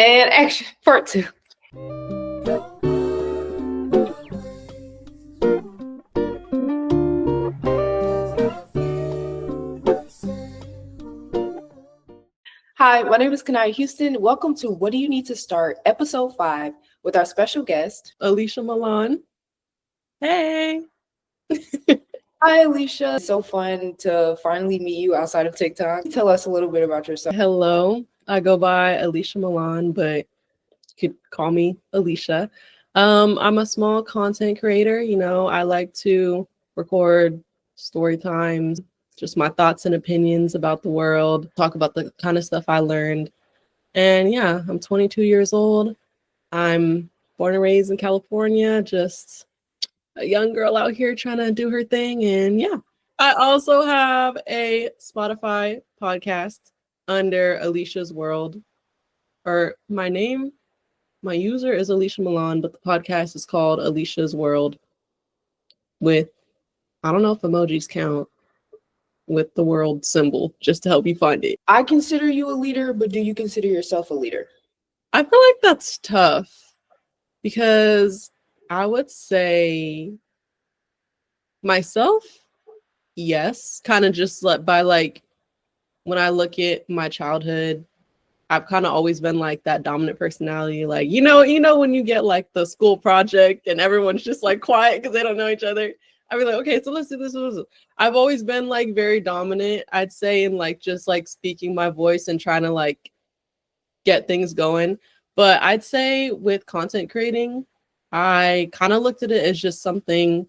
And action, part two. Hi, my name is Kanaya Houston. Welcome to What Do You Need to Start, episode 5, with our special guest, Alicia Milan. Hey. Hi, Alicia. It's so fun to finally meet you outside of TikTok. Tell us a little bit about yourself. Hello. I go by Alicia Milan, but you could call me Alicia. I'm a small content creator. I like to record story times, just my thoughts and opinions about the world, talk about the kind of stuff I learned. And yeah, I'm 22 years old. I'm born and raised in California, just a young girl out here trying to do her thing. And yeah, I also have a Spotify podcast under Alicia's World. Or my user is Alicia Milan, but the podcast is called Alicia's World with, I don't know if emojis count, with the world symbol, just to help you find it. I consider you a leader, but do you consider yourself a leader? I feel like that's tough because I would say myself, yes, kind of just by when I look at my childhood, I've kind of always been like that dominant personality. Like, you know, when you get like the school project and everyone's just like quiet because they don't know each other. I'd be like, okay, so let's do this. I've always been like very dominant, I'd say, in like just like speaking my voice and trying to like get things going. But I'd say with content creating, I kind of looked at it as just something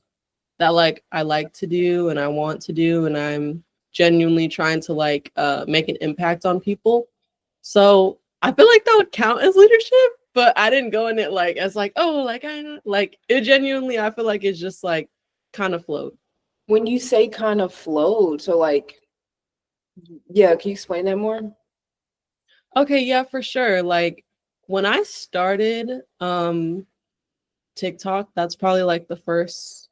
that like I like to do and I want to do, and I'm genuinely trying to like make an impact on people. So I feel like that would count as leadership, but I didn't go in it like as like, oh, like I know, like it genuinely, I feel like it's just like kind of flowed. When you say kind of flowed, so like, yeah, can you explain that more? Okay, yeah, for sure. Like when I started TikTok, that's probably like the first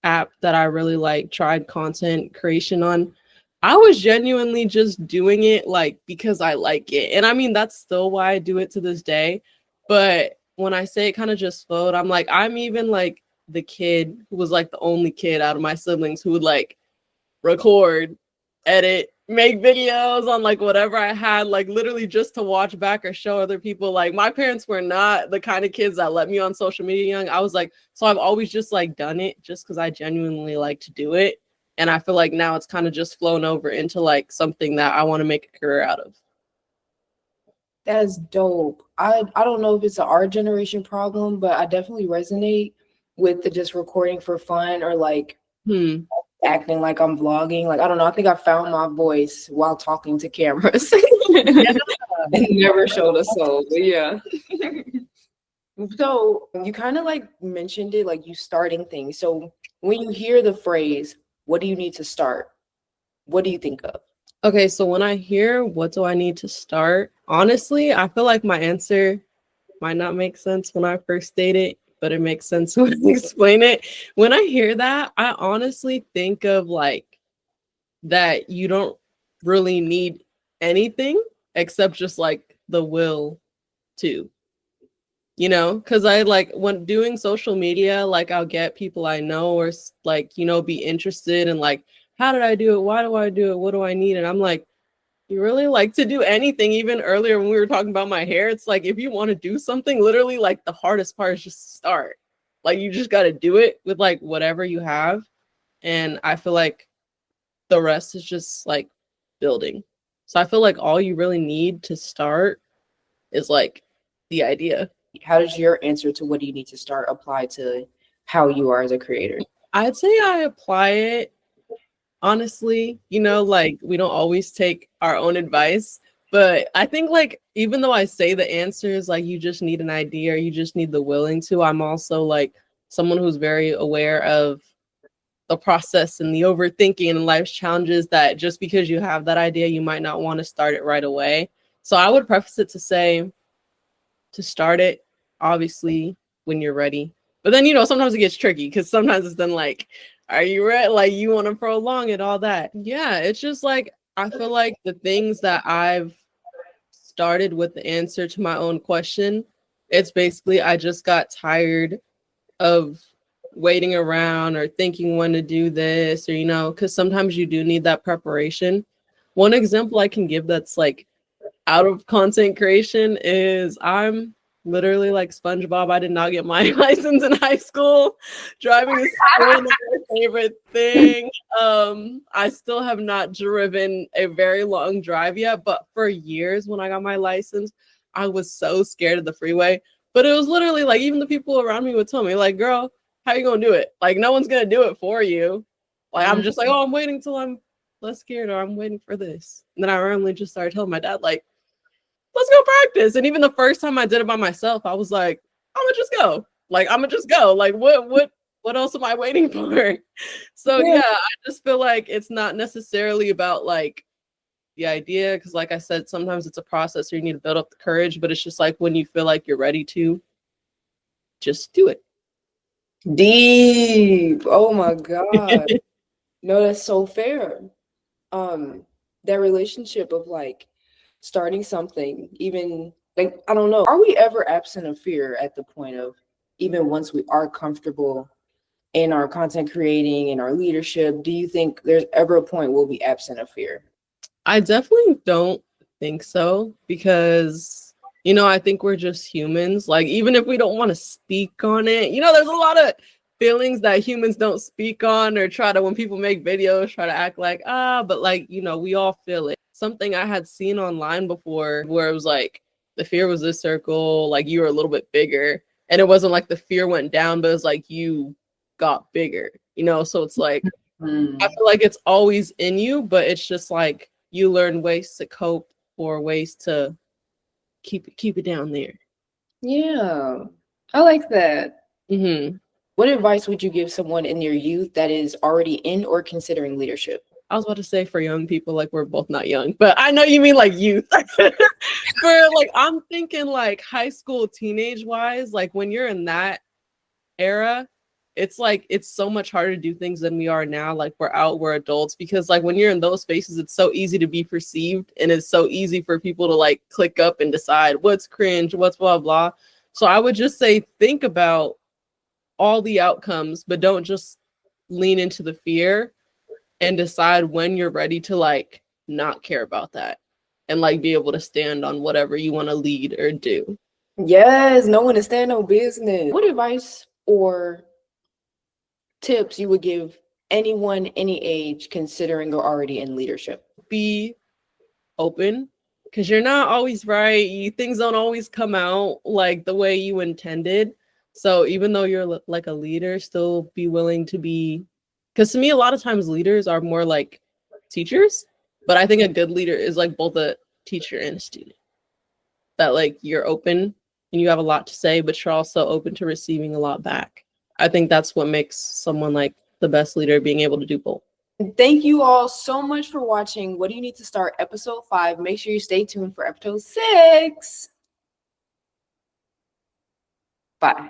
app that I really like tried content creation on. I was genuinely just doing it like because I like it. And I mean, that's still why I do it to this day. But when I say it kind of just flowed, I'm like, I'm even like the kid who was like the only kid out of my siblings who would like record, edit, make videos on like whatever I had, like literally just to watch back or show other people. Like my parents were not the kind of kids that let me on social media young. I was like, so I've always just like done it just because I genuinely like to do it. And I feel like now it's kind of just flown over into like something that I want to make a career out of. That's dope. I don't know if it's our generation problem, but I definitely resonate with the just recording for fun or like acting like I'm vlogging. Like, I don't know. I think I found my voice while talking to cameras. Yeah. And never showed a soul. But yeah. So you kind of like mentioned it, like you starting things. So when you hear the phrase, what do you need to start? What do you think of? Okay, so when I hear what do I need to start, honestly, I feel like my answer might not make sense when I first state it, but it makes sense when I explain it. When I hear that, I honestly think of like that you don't really need anything except just like the will to, because I like when doing social media, like I'll get people I know or like, be interested in like, how did I do it? Why do I do it? What do I need? And I'm like, you really like to do anything. Even earlier when we were talking about my hair, it's like if you want to do something, literally like the hardest part is just start. Like you just got to do it with like whatever you have. And I feel like the rest is just like building. So I feel like all you really need to start is like the idea. How does your answer to what do you need to start apply to how you are as a creator? I'd say I apply it honestly, like we don't always take our own advice, but I think like even though I say the answer is like you just need an idea or you just need the willing to, I'm also like someone who's very aware of the process and the overthinking and life's challenges that just because you have that idea, you might not want to start it right away. So I would preface it to say to start it, obviously, when you're ready. But then, sometimes it gets tricky because sometimes it's then like, are you ready? Like you want to prolong it, all that. Yeah, it's just like, I feel like the things that I've started with the answer to my own question. It's basically I just got tired of waiting around or thinking when to do this, or because sometimes you do need that preparation. One example I can give that's like out of content creation is I'm literally like SpongeBob. I did not get my license in high school. Driving is still my favorite thing. I still have not driven a very long drive yet, but for years when I got my license, I was so scared of the freeway. But it was literally like even the people around me would tell me, like, girl, how you gonna do it? Like, no one's gonna do it for you. Like, I'm just like, oh, I'm waiting till I'm less scared, or I'm waiting for this. And then I randomly just started telling my dad, like, let's go practice. And even the first time I did it by myself, I was like, I'm gonna just go. Like, I'm gonna just go. Like, what else am I waiting for? So yeah, I just feel like it's not necessarily about like the idea, because like I said, sometimes it's a process where you need to build up the courage, but it's just like when you feel like you're ready to, just do it. Deep. Oh my God. No, that's so fair. That relationship of like starting something, even like, I don't know, are we ever absent of fear at the point of even once we are comfortable in our content creating and our leadership? Do you think there's ever a point we'll be absent of fear? I definitely don't think so, because I think we're just humans. Like, even if we don't want to speak on it, there's a lot of feelings that humans don't speak on, or try to, when people make videos, try to act like, but like, we all feel it. Something I had seen online before where it was like the fear was this circle, like you were a little bit bigger, and it wasn't like the fear went down, but it's like you got bigger, so it's like I feel like it's always in you, but it's just like you learn ways to cope or ways to keep it down there. Yeah, I like that. Mm-hmm. What advice would you give someone in their youth that is already in or considering leadership? I was about to say for young people, like we're both not young, but I know you mean like youth. For like, I'm thinking like high school, teenage wise, like when you're in that era, it's like it's so much harder to do things than we are now. Like we're adults, because like when you're in those spaces, it's so easy to be perceived, and it's so easy for people to like click up and decide what's cringe, what's blah blah. So I would just say think about all the outcomes, but don't just lean into the fear, and decide when you're ready to like not care about that and like be able to stand on whatever you want to lead or do. Yes, no one to stand on business. What advice or tips you would give anyone any age considering or already in leadership? Be open, because you're not always right. Things don't always come out like the way you intended. So even though you're like a leader, still be willing to be, because to me, a lot of times leaders are more like teachers, but I think a good leader is like both a teacher and a student. That like you're open and you have a lot to say, but you're also open to receiving a lot back. I think that's what makes someone like the best leader, being able to do both. Thank you all so much for watching What Do You Need to Start episode 5. Make sure you stay tuned for episode 6. Bye.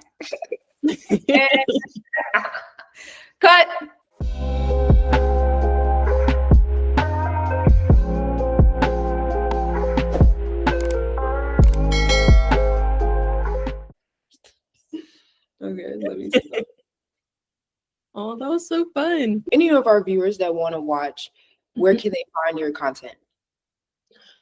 Cut. Okay, let me stop. Oh, that was so fun. Any of our viewers that want to watch, where can they find your content?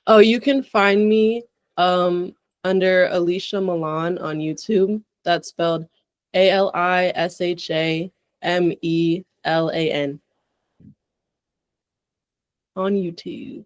Oh, you can find me under Alicia Milan on YouTube. That's spelled ALISHAMELAN on YouTube.